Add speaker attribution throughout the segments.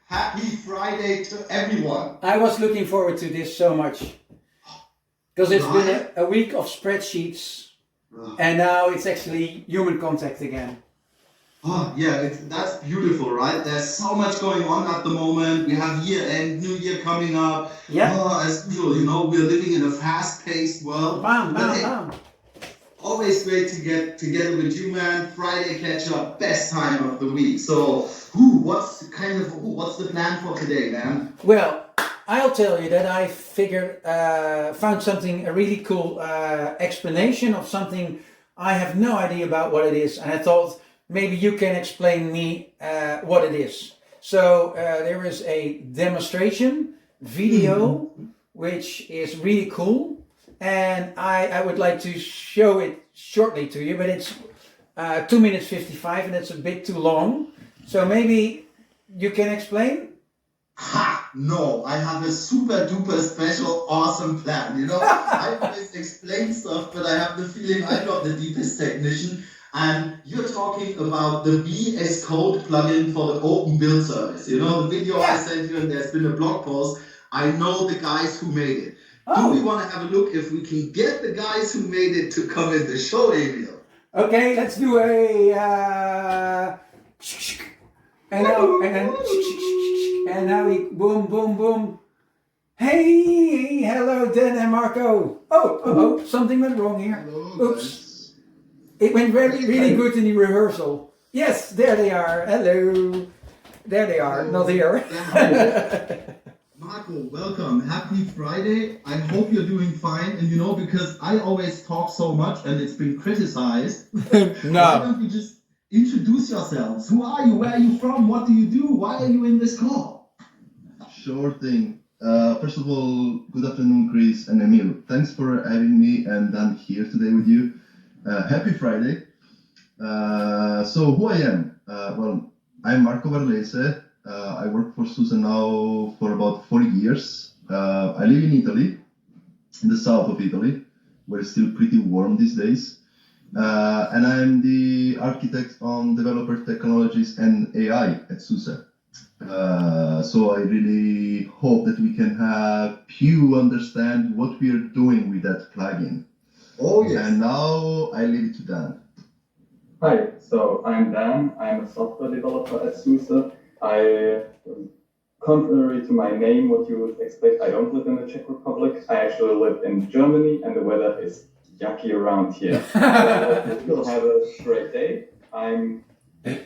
Speaker 1: Happy Friday to everyone.
Speaker 2: I was looking forward to this so much. Because it's been a week of spreadsheets. And now it's actually human contact again.
Speaker 1: Oh, yeah, that's beautiful, right? There's so much going on at the moment. We have year-end, New Year coming up.
Speaker 2: Yeah.
Speaker 1: As usual, we're living in a fast-paced world.
Speaker 2: Bam.
Speaker 1: Always great to get together with you, man. Friday catch-up, best time of the week. So, what's the plan for today, man?
Speaker 2: Well, I'll tell you that I found a really cool explanation of something I have no idea about what it is, and I thought maybe you can explain me what it is. So there is a demonstration video which is really cool, and I would like to show it shortly to you, but it's 2 minutes 55 and it's a bit too long. So maybe you can explain?
Speaker 1: No, I have a super duper special awesome plan. I always explain stuff, but I have the feeling I'm not the deepest technician. And you're talking about the VS Code plugin for the open build service. The video I sent you, and there's been a blog post. I know the guys who made it. Do we want to have a look if we can get the guys who made it to come in the show, Emil?
Speaker 2: Okay, let's do and now we boom. Hey, hello Dan and Marco. Oh, something went wrong here.
Speaker 1: Hello,
Speaker 2: Oops.
Speaker 1: guys.
Speaker 2: It went really good in the rehearsal. Yes, there they are. Hello. There they are, not here.
Speaker 1: Marco, welcome. Happy Friday. I hope you're doing fine. And because I always talk so much and it's been criticized, why don't you just introduce yourselves? Who are you? Where are you from? What do you do? Why are you in this call?
Speaker 3: Sure thing. First of all, good afternoon, Chris and Emil. Thanks for having me and Dan here today with you. Happy Friday. So who I am? Well, I'm Marco Varlese. I work for SUSE now for about 4 years. I live in Italy, in the south of Italy, where it's still pretty warm these days. And I'm the architect on developer technologies and AI at SUSE. So I really hope that we can have you understand what we are doing with that plugin.
Speaker 1: Oh, yes.
Speaker 3: And now I leave it to Dan.
Speaker 4: Hi, so I'm Dan. I'm a software developer at SUSE. Contrary to my name, what you would expect, I don't live in the Czech Republic. I actually live in Germany, and the weather is yucky around here. I still have a great day. I'm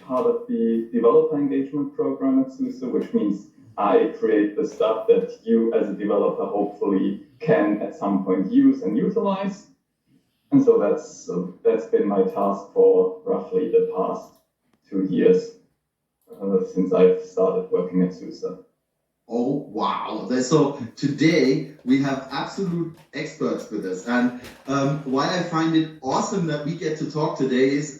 Speaker 4: part of the developer engagement program at SUSE, which means I create the stuff that you as a developer hopefully can at some point use and utilize. And so that's been my task for roughly the past 2 years since I've started working at SUSE.
Speaker 1: Oh, wow. So today we have absolute experts with us. And why I find it awesome that we get to talk today is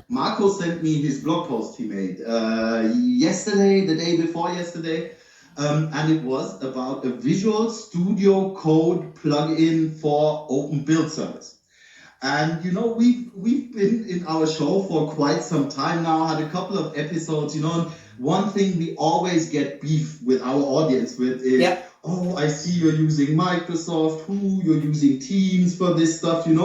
Speaker 1: Marco sent me his blog post he made yesterday, the day before yesterday. And it was about a Visual Studio Code plugin for open build service. And we've been in our show for quite some time now, had a couple of episodes, and one thing we always get beef with our audience with is, oh, I see you're using Microsoft, you're using Teams for this stuff, and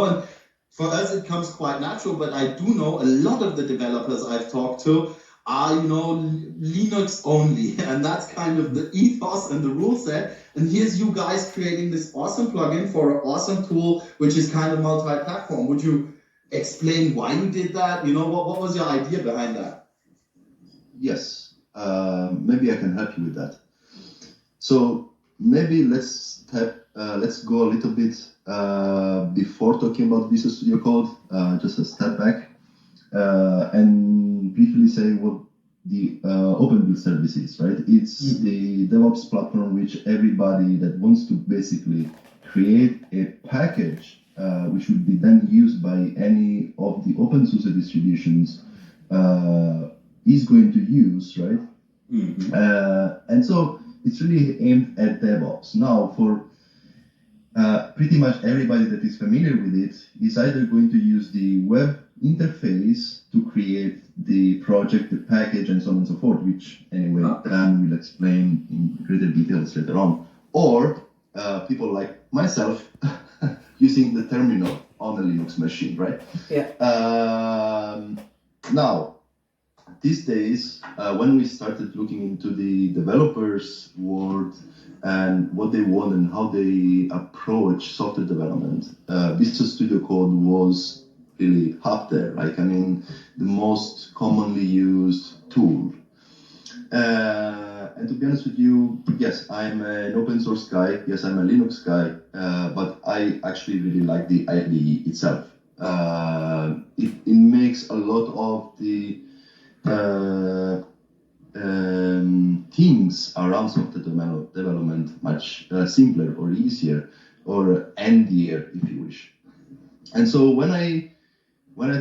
Speaker 1: for us it comes quite natural, but I do know a lot of the developers I've talked to are, Linux only, and that's kind of the ethos and the rule set. And here's you guys creating this awesome plugin for an awesome tool, which is kind of multi-platform. Would you explain why you did that? What was your idea behind that?
Speaker 3: Yes, maybe I can help you with that. So maybe let's go a little bit before talking about Visual Studio Code, just a step back, and briefly say what the open build service is, right? It's the DevOps platform which everybody that wants to basically create a package which would be then used by any of the OpenSUSE distributions is going to use, right? And so it's really aimed at DevOps. Now, for pretty much everybody that is familiar with it is either going to use the web interface to create the project, the package, and so on and so forth, which anyway Dan will explain in greater details later on, or people like myself using the terminal on a Linux machine, right?
Speaker 2: Yeah.
Speaker 3: Now, these days, when we started looking into the developers' world and what they want and how they approach software development, Visual Studio Code was really up there. Like, I mean, the most commonly used tool. And to be honest with you, yes, I'm an open source guy. Yes, I'm a Linux guy, but I actually really like the IDE itself. It makes a lot of the things around software development much simpler or easier or handier, if you wish. And so when I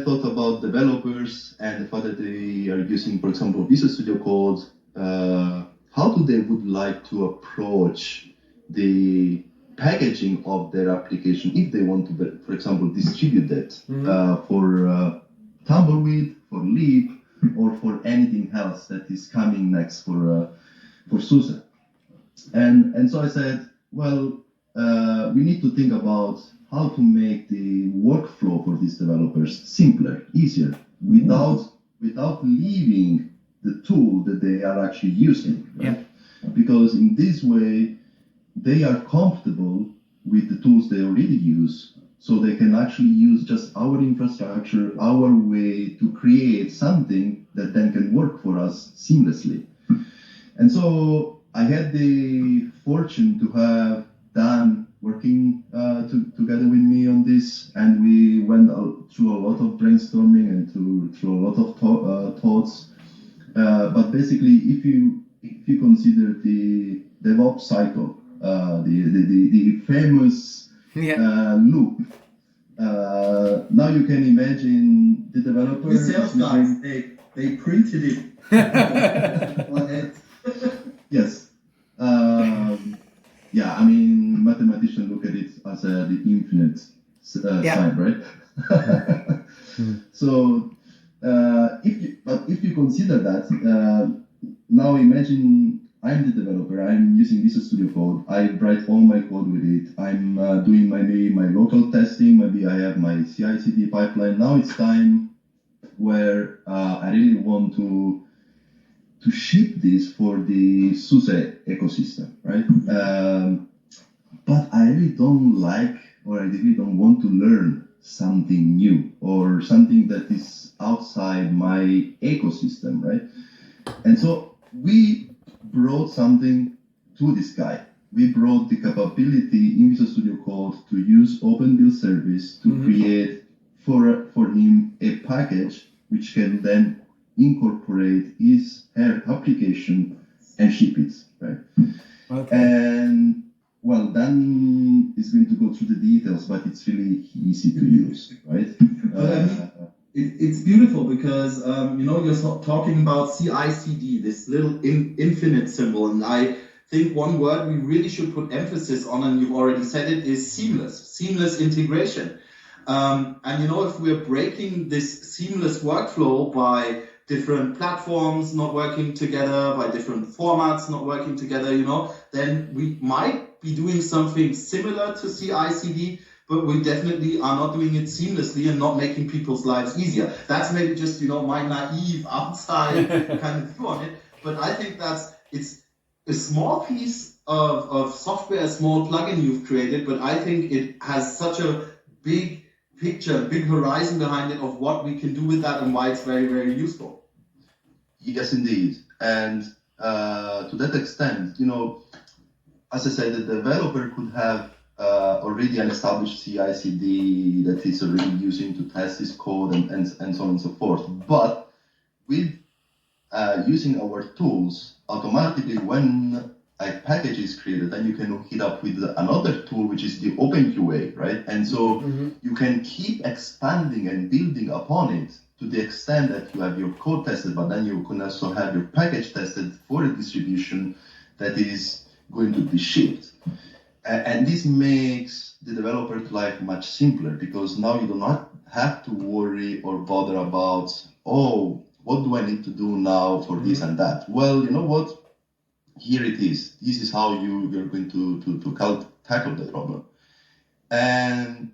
Speaker 3: thought about developers and the fact that they are using, for example, Visual Studio Code, how do they would like to approach the packaging of their application if they want to, for example, distribute that for Tumbleweed, for Leap, or for anything else that is coming next for SUSE. And so I said, well, we need to think about how to make the workflow for these developers simpler, easier, without leaving the tool that they are actually using. Right? Yeah. Because in this way, they are comfortable with the tools they already use, so they can actually use just our infrastructure, our way to create something that then can work for us seamlessly. And so I had the fortune to have Dan working together with me on this, and we went through a lot of brainstorming and through a lot of thoughts. But basically, if you consider the DevOps cycle, the famous loop, now you can imagine the developer.
Speaker 1: The sales guys, they printed it.
Speaker 3: Yes. Yeah, I mean, mathematicians look at it as the infinite sign, right? So, if you consider that, now imagine I'm the developer. I'm using Visual Studio Code. I write all my code with it. I'm doing maybe my local testing. Maybe I have my CI/CD pipeline. Now it's time where I really want to ship this for the SUSE ecosystem, right? But I really don't like, or I really don't want to learn something new or something that is outside my ecosystem, right? And so we brought something to this guy. We brought the capability in Visual Studio Code to use Open Build Service to create for him a package which can then incorporate her application and ship it, right? Okay. And well, Dan is going to go through the details, but it's really easy to use, right?
Speaker 1: It's beautiful because you're talking about CI/CD, this little infinite symbol, and I think one word we really should put emphasis on, and you've already said it, is seamless integration. And if we're breaking this seamless workflow by different platforms not working together, by different formats not working together, then we might be doing something similar to CI/CD, but we definitely are not doing it seamlessly and not making people's lives easier. That's maybe just, my naive outside kind of view on it. But I think it's a small piece of software, a small plugin you've created, but I think it has such a big picture, big horizon behind it of what we can do with that and why it's very, very useful.
Speaker 3: Yes, indeed. And to that extent, as I said, the developer could have already an established CI/CD that he's already using to test his code and so on and so forth. But with using our tools, automatically when a package is created, then you can hook it up with another tool, which is the OpenQA, right? And so you can keep expanding and building upon it to the extent that you have your code tested, but then you can also have your package tested for a distribution that is going to be shipped. and this makes the developer's life much simpler, because now you do not have to worry or bother about, oh, what do I need to do now for this and that? Well, you know what? Here it is. This is how you're going to tackle the problem. And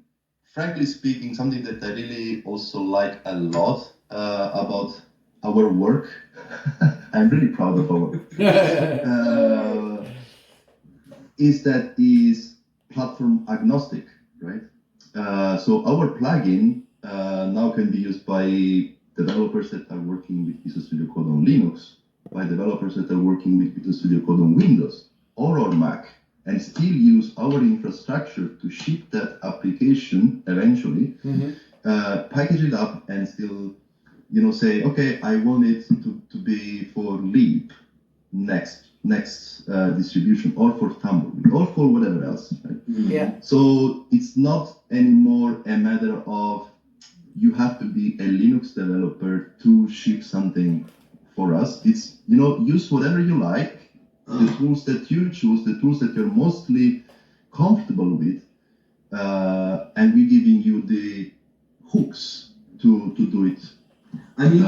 Speaker 3: frankly speaking, something that I really also like a lot about our work, I'm really proud of our work, is that is platform agnostic, right? So our plugin now can be used by developers that are working with Visual Studio Code on Linux, by developers that are working with Visual Studio Code on Windows or on Mac, and still use our infrastructure to ship that application eventually, package it up, and still, say, okay, I want it to be for Leap next distribution, or for Tumbleweed, or for whatever else. Right?
Speaker 2: Yeah.
Speaker 3: So it's not anymore a matter of you have to be a Linux developer to ship something for us. It's, use whatever you like, the tools that you choose, the tools that you're mostly comfortable with, and we're giving you the hooks to do it.
Speaker 1: I mean,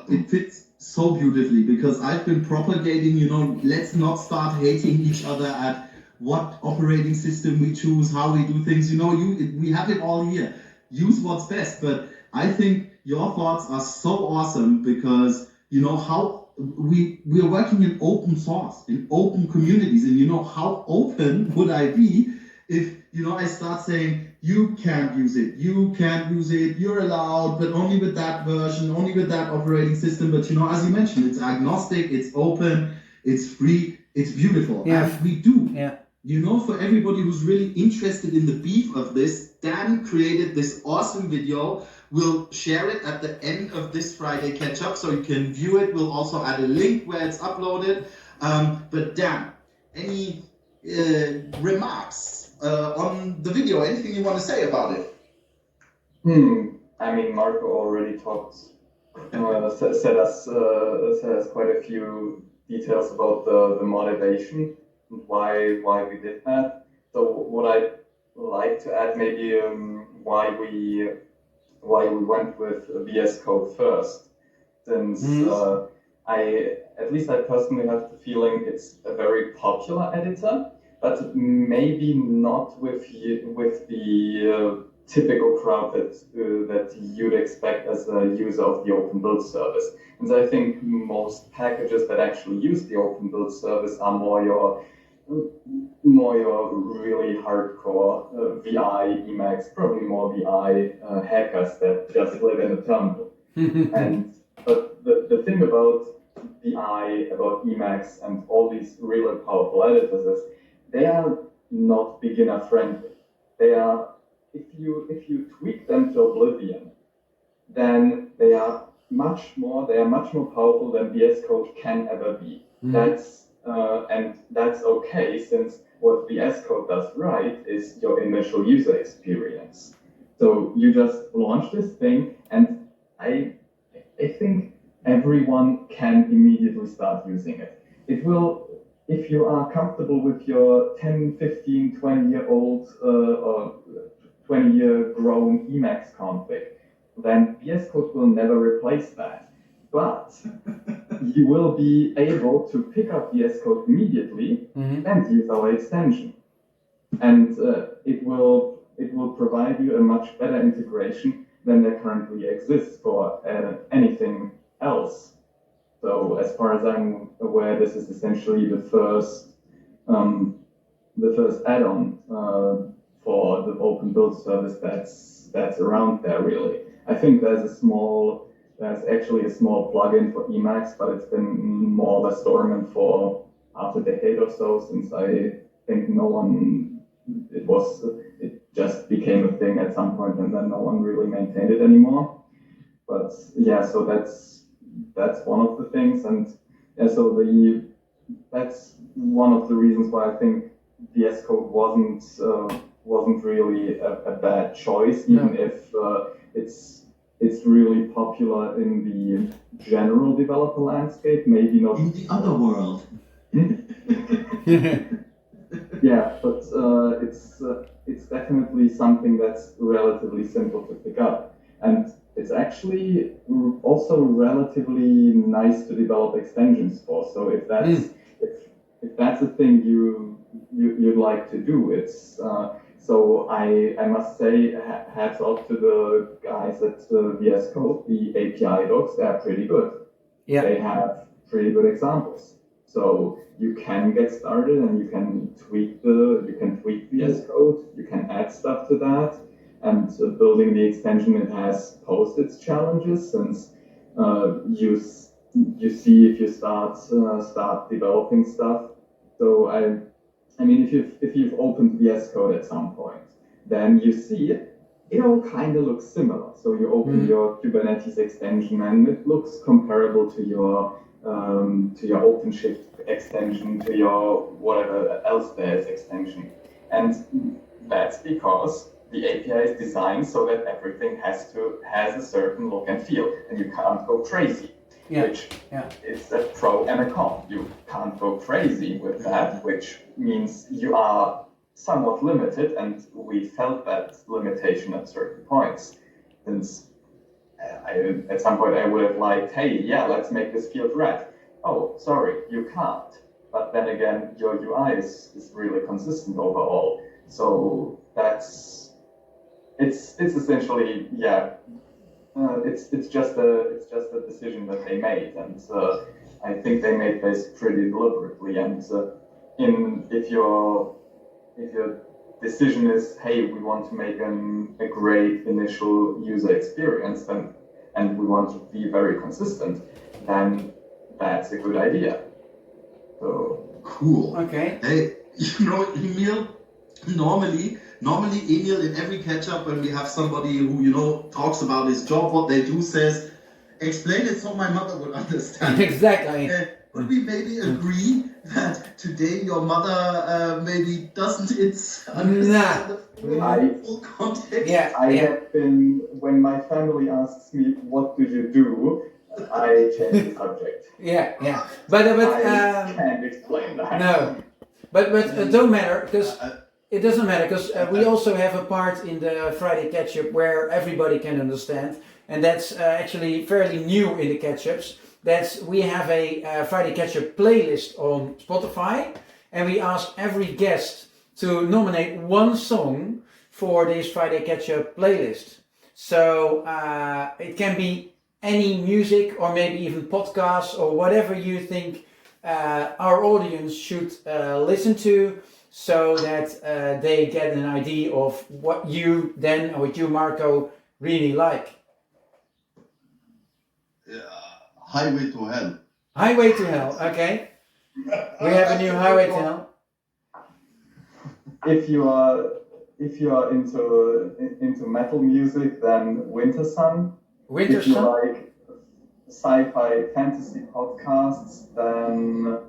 Speaker 1: it fits so beautifully, because I've been propagating, let's not start hating each other at what operating system we choose, how we do things. We have it all here. Use what's best. But I think your thoughts are so awesome, because how we're working in open source, in open communities, and how open would I be if I start saying you can't use it, you're allowed, but only with that version, only with that operating system. But as you mentioned, it's agnostic, it's open, it's free, it's beautiful.
Speaker 2: Yeah.
Speaker 1: And we do.
Speaker 2: Yeah.
Speaker 1: For everybody who's really interested in the beef of this, Dan created this awesome video. We'll share it at the end of this Friday Ketchup, so you can view it. We'll also add a link where it's uploaded. But Dan, any remarks on the video? Anything you want to say about it?
Speaker 4: I mean, Marco already talked, said us quite a few details about the motivation and why we did that. So what I'd like to add, maybe why we went with VS Code first, since I personally have the feeling it's a very popular editor, but maybe not with the typical crowd that you'd expect as a user of the Open Build service. And so I think most packages that actually use the Open Build service are more your really hardcore VI Emacs, probably more VI hackers that just live in a terminal. But the thing about VI, about Emacs, and all these really powerful editors is they are not beginner friendly. They are, if you tweak them to oblivion, then they are much more powerful than VS Code can ever be. And that's okay, since what VS Code does right is your initial user experience. So you just launch this thing, and I think everyone can immediately start using it. It will, if you are comfortable with your 10, 15, 20-year-old or 20-year grown Emacs config, then VS Code will never replace that. But you will be able to pick up VS Code immediately and use our extension. And it will provide you a much better integration than there currently exists for anything else. So as far as I'm aware, this is essentially the first add-on for the Open Build service that's around there, really. I think there's actually a small plugin for Emacs, but it's been more or less dormant for half a decade or so, since I think it just became a thing at some point, and then no one really maintained it anymore. But yeah, so that's one of the things, and yeah, so that's one of the reasons why I think VS Code wasn't really a bad choice, even if it's really popular in the general developer landscape, maybe not
Speaker 1: in the other world.
Speaker 4: Yeah, but it's definitely something that's relatively simple to pick up, and it's actually also relatively nice to develop extensions for. So if that's a thing you'd like to do, it's so I must say hats off to the guys at VS Code, the API docs. They're pretty good.
Speaker 2: Yeah.
Speaker 4: They have pretty good examples. So you can get started and you can tweak VS Code. You can add stuff to that. And building the extension, it has posed its challenges, since you see if you start developing stuff. So I mean, if you've opened VS Code at some point, then you see it all kind of looks similar. So you open your Kubernetes extension, and it looks comparable to your OpenShift extension, to your whatever else there is extension, and that's because the API is designed so that everything has a certain look and feel, and you can't go crazy. Which is a pro and a con. You can't go crazy with that, which means you are somewhat limited, and we felt that limitation at certain points. Since at some point I would have liked, hey, yeah, let's make this field red. Oh, sorry, you can't. But then again, your UI is really consistent overall. So it's essentially, it's just a decision that they made, and I think they made this pretty deliberately. And if your decision is, hey, we want to make a great initial user experience, and we want to be very consistent, then that's a good idea. So
Speaker 1: cool.
Speaker 2: Okay.
Speaker 1: Hey, Emil, normally Emil, in every catch-up, when we have somebody who talks about his job, what they do, says, explain it so my mother would understand.
Speaker 2: Exactly.
Speaker 1: Could we maybe agree that today your mother maybe doesn't understand the full context?
Speaker 2: Yeah.
Speaker 4: I have been, when my family asks me, what do you do, I change the subject.
Speaker 2: Yeah. But
Speaker 4: I can't explain that.
Speaker 2: No. But it don't matter, because it doesn't matter, because we also have a part in the Friday Ketchup where everybody can understand, and that's actually fairly new in the Ketchups. We have a Friday Ketchup playlist on Spotify, and we ask every guest to nominate one song for this Friday Ketchup playlist. So it can be any music, or maybe even podcasts, or whatever you think our audience should listen to, so that they get an idea of what you, Dan, or what you, Marco, really like.
Speaker 3: Highway to Hell.
Speaker 2: Highway to Hell, okay. We have a new Highway to Hell.
Speaker 4: If you are into metal music, then Winter Sun.
Speaker 2: Winter
Speaker 4: If you
Speaker 2: Sun.
Speaker 4: like sci-fi fantasy podcasts, then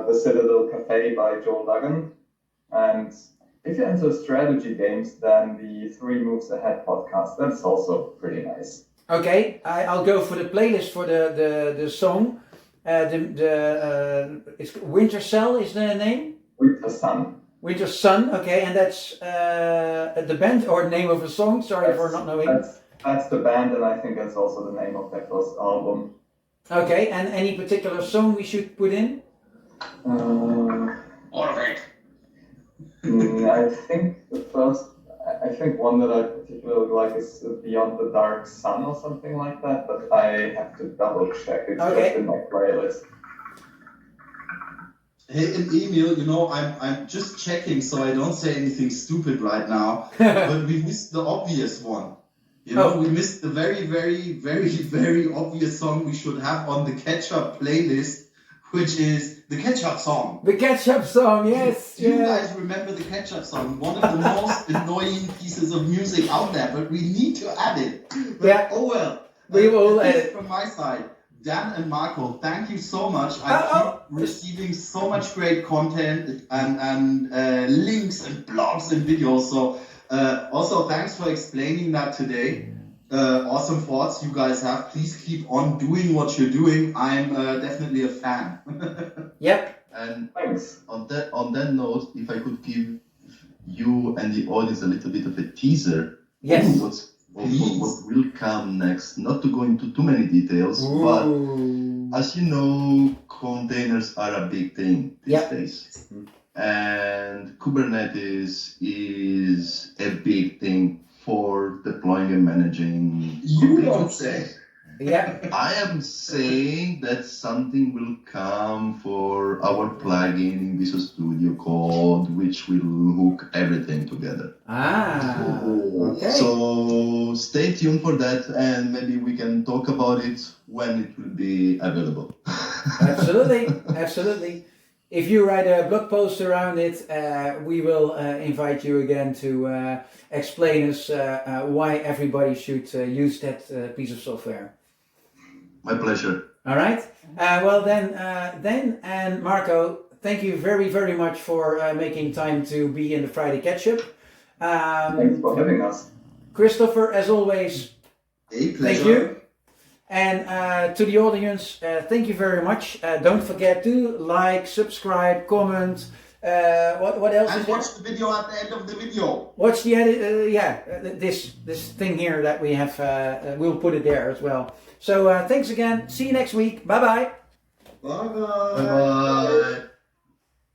Speaker 4: The Citadel Cafe by Joel Duggan. And if you're into strategy games, then the 3 Moves Ahead podcast. That's also pretty nice.
Speaker 2: Okay, I'll go for the playlist for the song. It's Winter Cell is the name.
Speaker 4: Winter Sun.
Speaker 2: Winter Sun. Okay, and that's the band or name of a song. Sorry for not knowing.
Speaker 4: That's the band, and I think that's also the name of their first album.
Speaker 2: Okay, and any particular song we should put in?
Speaker 1: All of it.
Speaker 4: I think one that I particularly like is Beyond the Dark Sun or something like that, but I have to double check. It's just in my playlist.
Speaker 1: Hey, and Emil, I'm just checking so I don't say anything stupid right now, but we missed the obvious one. We missed the very, very, very, very obvious song we should have on the Ketchup playlist, which is the Ketchup song.
Speaker 2: The Ketchup song, yes.
Speaker 1: Do you guys remember the Ketchup song? One of the most annoying pieces of music out there, but we need to add it. But, oh well.
Speaker 2: We will add it.
Speaker 1: From my side, Dan and Marco, thank you so much. I keep receiving so much great content and links and blogs and videos. So also thanks for explaining that today. Awesome thoughts you guys have. Please keep on doing what you're doing. I'm definitely a fan.
Speaker 2: Yep.
Speaker 3: And
Speaker 4: Thanks.
Speaker 3: on that note, if I could give you and the audience a little bit of a teaser
Speaker 2: Yes.
Speaker 3: of what will come next. Not to go into too many details, but as you know, containers are a big thing these days. And Kubernetes is a big thing for deploying and managing.
Speaker 1: You don't say.
Speaker 2: Yeah.
Speaker 3: I am saying that something will come for our plugin in Visual Studio Code, which will hook everything together.
Speaker 2: Okay.
Speaker 3: So stay tuned for that, and maybe we can talk about it when it will be available.
Speaker 2: Absolutely. If you write a blog post around it, we will invite you again to explain us why everybody should use that piece of software.
Speaker 3: My pleasure.
Speaker 2: All right. Well then and Marco, thank you very, very much for making time to be in the Friday Ketchup.
Speaker 4: Thanks for having us.
Speaker 2: Christopher, as always,
Speaker 1: A pleasure.
Speaker 2: thank you. And to the audience, thank you very much. Don't forget to like, subscribe, comment. What else
Speaker 1: And
Speaker 2: is there?
Speaker 1: watch the video at the end of the video.
Speaker 2: Watch the edit. This thing here that we have. We'll put it there as well. So thanks again. See you next week. Bye bye.
Speaker 1: Bye bye.
Speaker 3: Bye.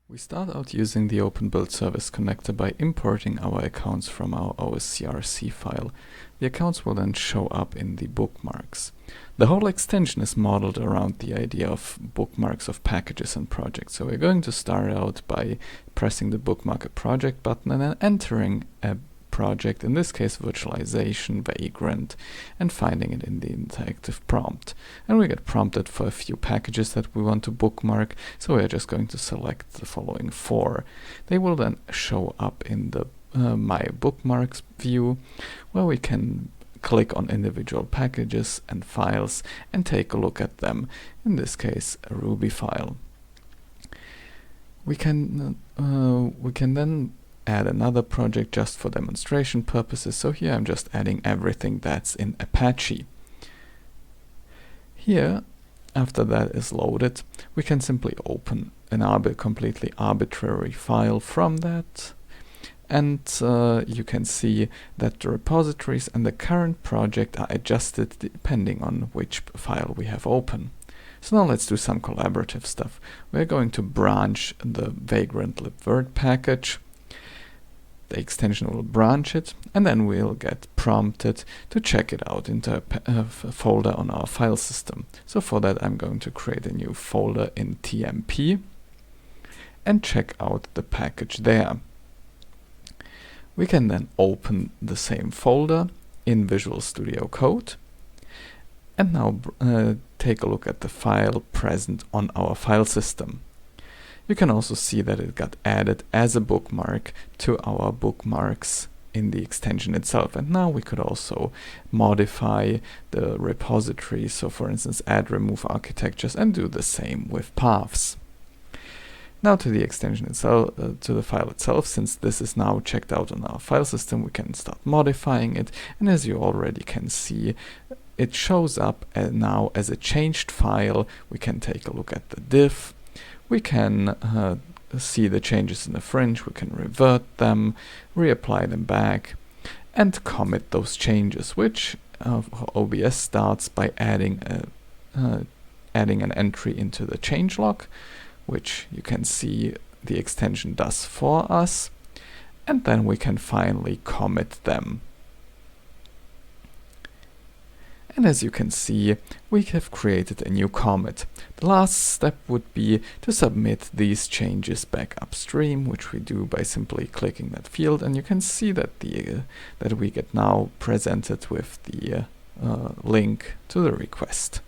Speaker 5: We start out using the Open Build Service connector by importing our accounts from our OSCRC file. The accounts will then show up in the bookmarks. The whole extension is modeled around the idea of bookmarks of packages and projects. So we're going to start out by pressing the Bookmarker project button and then entering a project, in this case virtualization, Vagrant, and finding it in the interactive prompt. And we get prompted for a few packages that we want to bookmark, so we're just going to select the following 4. They will then show up in the My Bookmarks view, where we can click on individual packages and files and take a look at them, in this case a Ruby file. We can then add another project just for demonstration purposes, so here I'm just adding everything that's in Apache. Here, after that is loaded, we can simply open an completely arbitrary file from that, and you can see that the repositories and the current project are adjusted depending on which file we have open. So now let's do some collaborative stuff. We're going to branch the vagrant libvirt package. The extension will branch it, and then we'll get prompted to check it out into a folder on our file system. So for that I'm going to create a new folder in TMP and check out the package there. We can then open the same folder in Visual Studio Code and now take a look at the file present on our file system. You can also see that it got added as a bookmark to our bookmarks in the extension itself. And now we could also modify the repository. So for instance, add remove architectures and do the same with paths. Now to the extension itself, to the file itself, since this is now checked out on our file system, we can start modifying it. And as you already can see, it shows up now as a changed file. We can take a look at the diff. We can see the changes in the fringe, we can revert them, reapply them back, and commit those changes, which OBS starts by adding an entry into the changelog, which you can see the extension does for us, and then we can finally commit them. And as you can see, we have created a new commit. The last step would be to submit these changes back upstream, which we do by simply clicking that field, and you can see that that we get now presented with the link to the request.